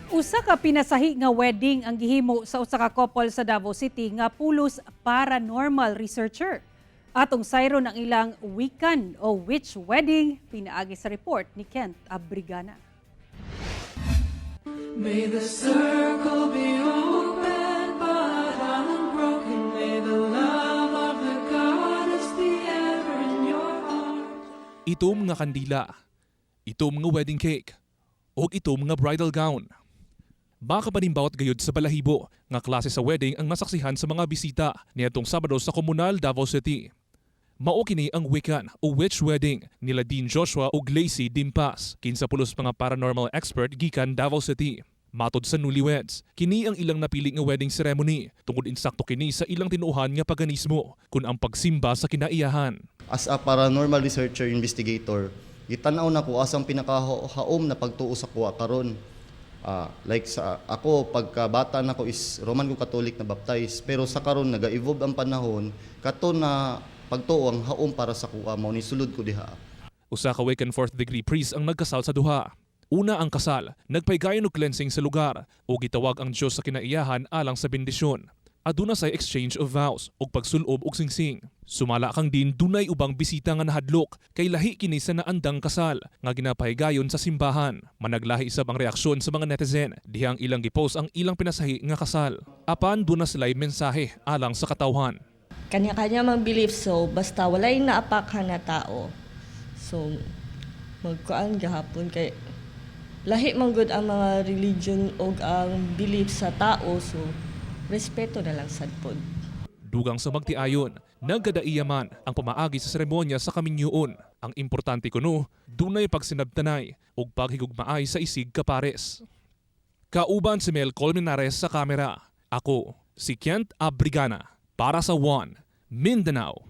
Usa ka pinasahi nga wedding ang gihimo sa usa ka couple sa Davao City nga pulos paranormal researcher. Atong sayron ang ilang Wiccan o witch wedding pinaagi sa report ni Kent Abrigana. May the circle be open but unbroken. May the love of the goddess be ever in your heart. Ito mga kandila, ito mga wedding cake, o ito mga bridal gown. Baka panimbawat gayud sa balahibo nga klase sa wedding ang masaksihan sa mga bisita niadtong Sabado sa Komunal, Davao City. Mao kini ang Wiccan o witch wedding nila Dean Joshua ug Lacey Dimpas, kinsa pulos mga paranormal expert gikan Davao City. Matod sa newlyweds, kini ang ilang napili nga wedding ceremony tungod insakto kini sa ilang tinuohan nga paganismo kun ang pagsimba sa kinaiyahan. As a paranormal researcher investigator, gitanaw na ko asang pinakahaom na pagtuo sa kuha karon. Like sa ako pagkabata na ko is Roman ko Catholic na baptize, pero sa karon naga-evolve ang panahon kato na pagtuo ang haom para sa kuha mao ni sulod ko diha. Usa ka Wiccan 4th degree priest ang nagkasal sa duha. Una ang kasal, nagpaygayon og cleansing sa lugar o gitawag ang Diyos sa kinaiyahan alang sa bendisyon. Aduna say exchange of vows ug pagsulob og singsing. Sumala kang din dunay ubang bisita nga nahadlok kay lahi kini sa naandang kasal nga ginapahigayon sa simbahan. Managlahi isab ang reaksyon sa mga netizen dihang ilang gipost ang ilang pinasahi nga kasal. Apan duna sila'y mensahe alang sa katawhan. Kanya-kanya mang belief, so basta walay naapakhan na tao. So magkuan gahapon kay lahi man gud ang mga religion o ang belief sa tao, so respeto na lang sad pod. Dugang sa magtiayon, nagkadaiyaman ang pamaagi sa seremonya sa kaminyuon. Ang importante kuno, dunay pagsinabtanay ug paghigugmaay sa isig kapares. Kauban si Mel Colmenares sa kamera. Ako, si Kent Abrigana para sa One Mindanao.